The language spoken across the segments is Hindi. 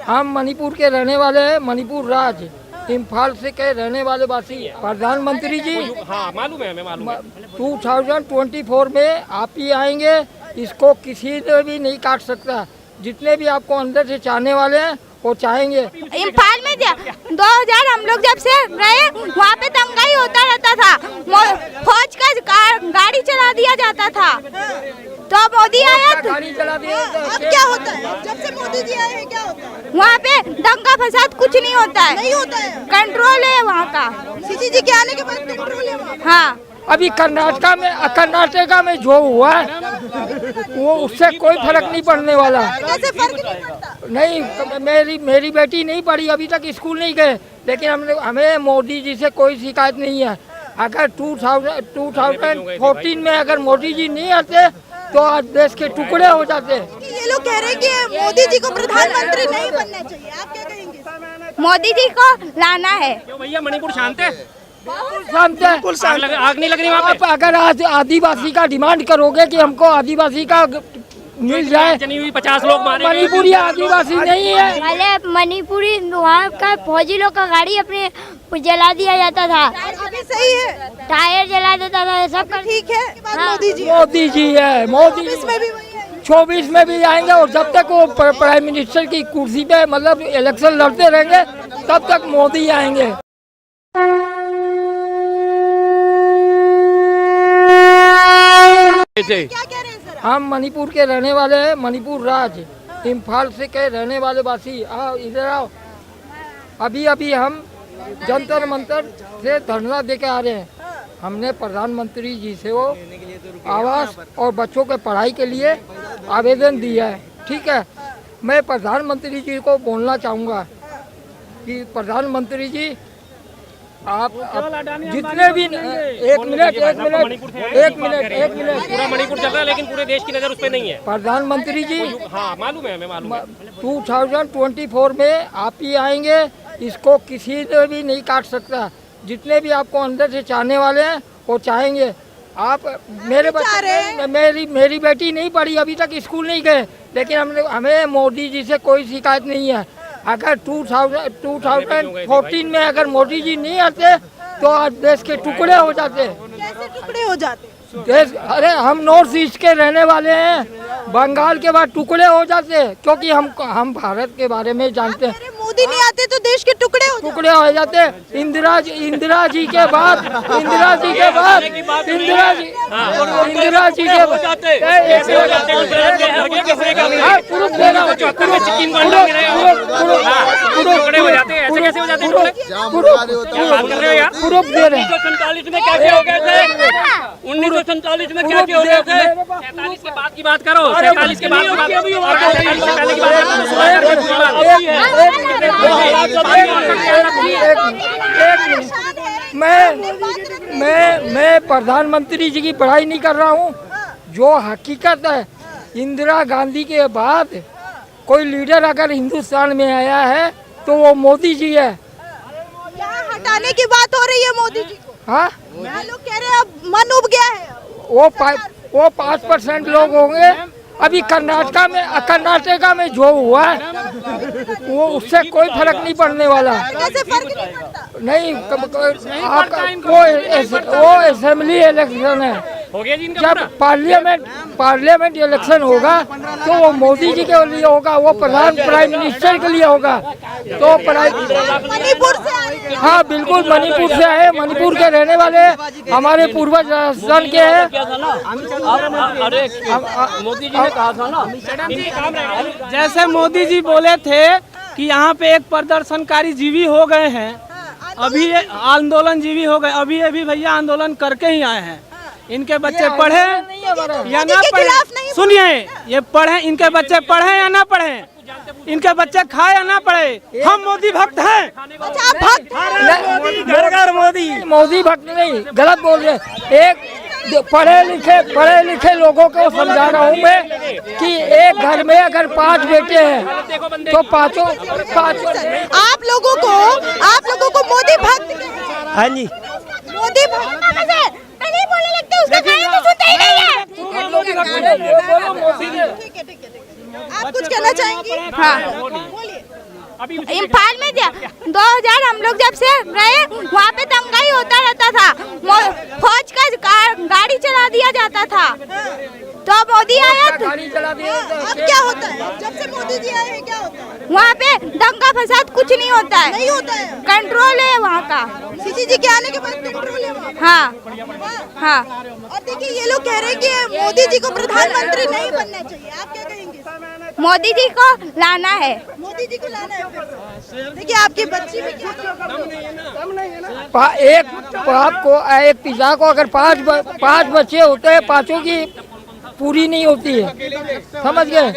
हम मणिपुर के रहने वाले हैं, मणिपुर राज्य इम्फाल से के रहने वाले वासी। प्रधानमंत्री जी हाँ मालूम है, हमें मालूम है। 2024 में आप ही आएंगे, इसको किसी ने भी नहीं काट सकता। जितने भी आपको अंदर से चाहने वाले हैं वो चाहेंगे। इम्फाल में 2000 हम लोग जब से गए वहाँ पे दंगा ही होता रहता था, फौज का गाड़ी चला दिया जाता था। तो मोदी आया तो गाड़ी चला दिया। अब क्या होता है? जब से मोदी जी आए हैं क्या होता है? वहाँ पे दंगा फसाद कुछ नहीं होता है, नहीं होता है। कंट्रोल है वहाँ का। सीसी जी के आने के बाद कंट्रोल है वहाँ। हाँ, अभी कर्नाटका में जो हुआ है वो उससे कोई फर्क नहीं पड़ने वाला। कैसे फर्क नहीं पड़ता? नहीं, मेरी बेटी नहीं पढ़ी, अभी तक स्कूल नहीं गए, लेकिन हमें मोदी जी से कोई शिकायत नहीं है। अगर 2014 में अगर मोदी जी नहीं आते तो आज देश के टुकड़े हो जाते। ये लोग कह रहे हैं कि मोदी जी को प्रधानमंत्री नहीं बनना चाहिए, आप क्या कहेंगे? मोदी जी को लाना है। क्यों भैया, मणिपुर शांत है? शांत है। आग नहीं लग रही वहाँ पे? आप अगर आज आदिवासी का डिमांड करोगे कि हमको आदिवासी का मिल जाए, जनी हुई 50 लोग मारे गए। मणिपुरी आदिवासी नहीं है। पहले मणिपुरी वहाँ का फौजी लोग का गाड़ी अपने जला दिया जाता था, अभी सही है, टायर जला देता था, सब कर ठीक है। हाँ। मोदी जी मोदी जी है, मोदी इसमें भी वही है। 24 में भी आएंगे और जब तक वो प्राइम मिनिस्टर की कुर्सी पे मतलब इलेक्शन लड़ते रहेंगे तब तक मोदी आएंगे। क्या कह रहे हैं सर? हम मणिपुर के रहने वाले हैं, मणिपुर राज्य इम्फाल से के रहने वाले वासी। आओ इधर आओ। अभी हम जंतर मंतर से धरना दे के आ रहे हैं। हमने प्रधानमंत्री जी से वो आवास और बच्चों के पढ़ाई के लिए आवेदन दिया है, ठीक है। मैं प्रधानमंत्री जी को बोलना चाहूँगा कि प्रधानमंत्री जी आप जितने भी एक मिनट पूरा मणिपुर चल रहा है, लेकिन पूरे देश की नजर उस पर नहीं है। प्रधानमंत्री जी हाँ मालूम है, हमें मालूम है। 2024 में आप ही आएंगे, इसको किसी ने भी नहीं काट सकता। जितने भी आपको अंदर से चाहने वाले हैं वो चाहेंगे। आप मेरी बेटी नहीं पढ़ी, अभी तक स्कूल नहीं गए, लेकिन हमें मोदी जी से कोई शिकायत नहीं है। अगर 2014 में अगर मोदी जी नहीं आते तो आज देश के टुकड़े हो जाते। कैसे टुकड़े हो जाते? देश, अरे हम नॉर्थ ईस्ट के रहने वाले हैं, बंगाल के बाद टुकड़े हो जाते, क्योंकि हम भारत के बारे में जानते हैं। मोदी नहीं आते तो देश के टुकड़े हो जाते। इंदिरा जी के बाद प्रूफ दे रहे हैं। 1947 में क्या क्या हो गए थे? 1947 में क्या क्या हो गए थे? 47 के बाद की बात करो, 47 के बाद की बात, 47 से पहले की बात मैं प्रधानमंत्री जी की पढ़ाई नहीं कर रहा हूँ। जो हकीकत है, इंदिरा गांधी के बाद कोई लीडर अगर हिंदुस्तान में आया है तो वो मोदी जी है। यहाँ हटाने की बात हो रही है मोदी जी को। हाँ, यहाँ लोग कह रहे हैं अब मन उब गया है। वो 5% लोग होंगे। अभी कर्नाटका में जो हुआ है वो उससे कोई फर्क नहीं पड़ने वाला। कैसे फर्क नहीं पड़ता? नहीं, वो असेंबली इलेक्शन है। हो गया जी इनका। जब पार्लियामेंट इलेक्शन होगा तो वो मोदी जी के लिए होगा, वो प्राइम मिनिस्टर के लिए होगा। तो मणिपुर से हाँ बिल्कुल, मणिपुर से आए, मणिपुर के रहने वाले हमारे पूर्वज राजस्थान के हैं। मोदी जी ने कहा था ना, जैसे मोदी जी बोले थे कि यहाँ पे एक प्रदर्शनकारी जीवी हो गए हैं, अभी आंदोलन जीवी हो गए, अभी भैया आंदोलन करके ही आए हैं। इनके बच्चे पढ़े या ना पढ़े, सुनिए, ये पढ़े, इनके बच्चे पढ़े या ना पढ़े, इनके बच्चे खाए या ना पढ़े, हम मोदी भक्त हैं। अच्छा, भक्त मोदी भक्त नहीं, गलत बोल रहे। एक पढ़े लिखे लोगों को समझा रहा हूँ मैं कि एक घर में अगर 5 बेटे हैं तो पांचों आप लोगों को मोदी भक्त। हाँ जी, मोदी भक्त पहले ही बोलने लगते हैं, उसका गाना तो सुनते ही नहीं है। ठीक है। आप कुछ कहना चाहेंगे? हाँ, बोलिए। इम्फाल में 2000 हम लोग जब से रहे वहाँ पे दंगाई होता रहता था, फौज का गाड़ी चला दिया जाता था। तो मोदी आया तो गाड़ी चला दिया अब क्या होता है? जब से मोदी जी आए हैं क्या होता है? वहाँ पे दंगा फसाद कुछ नहीं होता है, नहीं होता है। कंट्रोल है वहाँ का। सीसी जी के आने के बाद कंट्रोल है वहाँ। हाँ हाँ। और देखिए ये लोग कह रहे हैं कि मोदी जी को प्रधानमंत्री नहीं बनना चाहिए, आप क्या कहेंगे? मोदी जी को लाना है। मोदी जी को लाना है फिर से। देखिए आपकी बच्ची भी क्या एक बाप को, एक पिता को अगर पांच बच्चे होते हैं, पांचों की पूरी नहीं होती है, समझ गए?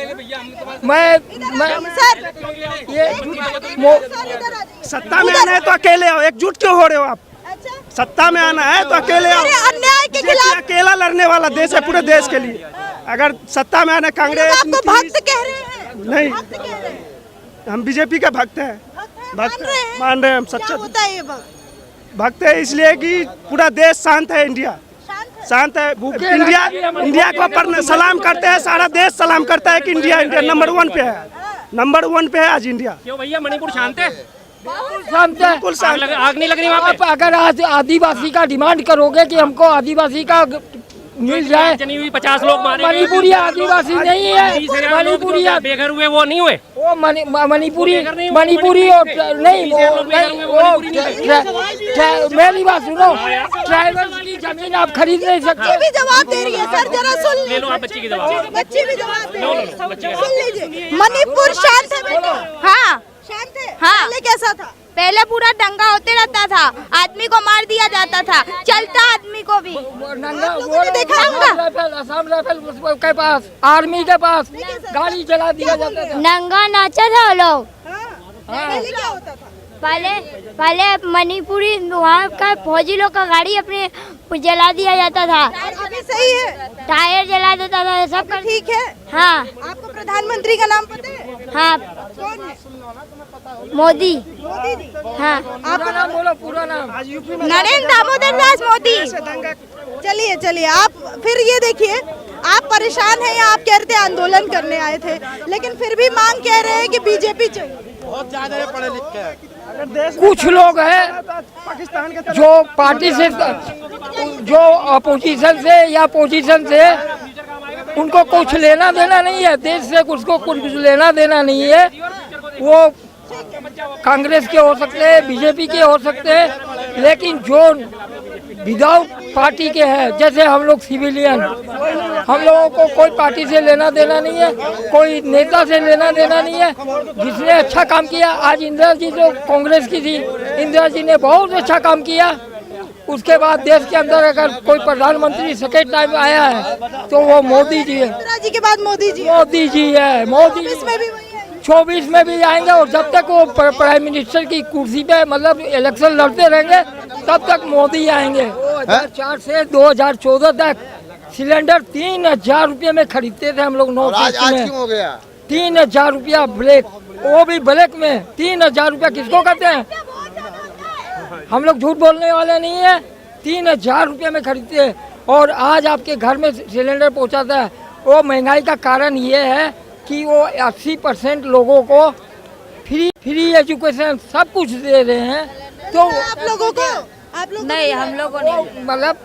मैं सर ये सत्ता में आना है तो अकेले आओ, एकजुट क्यों हो रहे हो आप? अच्छा सत्ता में आना है तो अकेले आओ। अरे अन्याय के बीजेपी खिलाफ अकेला लड़ने वाला देश है पूरे देश के लिए। अगर सत्ता में आना कांग्रेस आपको नीतीश- भक्त कह रहे हैं। नहीं, भक्त कह रहे हैं। हम बीजेपी के भक्त हैं। मान रहे हैं? मान रहे हैं हम क्या सच्चा होता है ये भक्त? भक्त है, इसलिए कि पूरा देश शांत है, इंडिया शांत है। इंडिया को पर सलाम करते हैं, सारा देश सलाम करता है कि इंडिया नंबर 1 पे है, नंबर 1 पे है आज इंडिया। क्यों भैया मणिपुर शांत है? शांत है। बिल्कुल शांत है। आग नहीं लग रही वहाँ आप अगर आज आदिवासी का डिमांड करोगे कि हमको आदिवासी का मिल जाए, चनी हुई 50 लोग मारे गए। मणिपुरी आदिवासी नहीं है, 20,000 लोग मणिपुरी जो बेघर हुए वो नहीं हुए। वो मणिपुरी नहीं, मणिपुरी और नहीं वो मेरी बात सुनो, ट्राइबल्स की जमीन आप खरीद नहीं बच्ची सकते। भी जवाब दे रही है सर, जरा सुन ले लो आप बच्ची की जवाब। बच्ची भी जवाब दे रही है, सुन लीजिए। मणिपुर शांत है बेटा? हाँ शांत है। हाँ। पहले कैसा था? पहले पूरा दंगा होते रहता था, आदमी को मार दिया जाता था, चलता आदमी को भी। नंगा लोगों ने देखा असम राइफल के पास, आर्मी के पास गाड़ी चला दिया जाता था। नंगा नाचा था वो लोग। हाँ। पहले क्या होता था? पहले मणिपुरी वहाँ का फौजी लोग का गाड़ी अपने जला दिया जाता था, अभी सही है, टायर जला देता था, सब कर। ठीक है। हाँ आपको प्रधानमंत्री का नाम पता है? हाँ, कौन है? मोदी। मोदी जी। हाँ, पूरा नाम बोलो, पूरा नाम। नरेंद्र दामोदर दास मोदी। चलिए चलिए, आप फिर ये देखिए, आप परेशान हैं या आप कह रहे थे आंदोलन करने आए थे, लेकिन फिर भी मांग कह रहे हैं कि बीजेपी चाहिए। बहुत ज्यादा है पढ़े लिखे हैं। कुछ लोग हैं पाकिस्तान के जो पार्टी से, जो अपोजिशन से या पोजीशन से, उनको कुछ लेना देना नहीं है देश से, उसको कुछ लेना देना नहीं है। वो कांग्रेस के हो सकते हैं, बीजेपी के हो सकते हैं, लेकिन जो विदाउट पार्टी के हैं, जैसे हम लोग सिविलियन, हम लोगों को कोई पार्टी से लेना देना नहीं है, कोई नेता से लेना देना नहीं है। जिसने अच्छा काम किया, आज इंदिरा जी जो कांग्रेस की थी, इंदिरा जी ने बहुत अच्छा काम किया। उसके बाद देश के अंदर अगर कोई प्रधानमंत्री सेकेंड टाइम आया है तो वो मोदी जी है। इंदिरा जी के बाद मोदी जी। मोदी जी है, मोदी। इसमें भी वही है। 24 में भी आएंगे, और जब तक वो प्राइम मिनिस्टर की कुर्सी पे मतलब इलेक्शन लड़ते रहेंगे तब तक मोदी आएंगे। 2004 से 2014 तक सिलेंडर 3,000 रुपये में खरीदते थे हम लोग। आज क्यों हो गया? 3,000 रुपया ब्लैक, वो भी ब्लैक में। 3,000 रुपया किसको कहते हैं? हम लोग झूठ बोलने वाले नहीं है। 3,000 रुपये में खरीदते हैं, और आज आपके घर में सिलेंडर पहुंचाता है। वो महंगाई का कारण ये है कि वो 80% लोगों को फ्री एजुकेशन सब कुछ दे रहे हैं। तो आप लोगों को, आप लोग नहीं, हम लोगों ने मतलब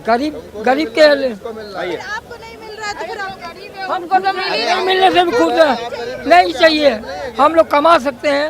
गरीब के आपको नहीं मिल रहा है तो फिर आप हमको तो नहीं मिलने से भी खुश है। नहीं चाहिए, हम लोग कमा सकते हैं।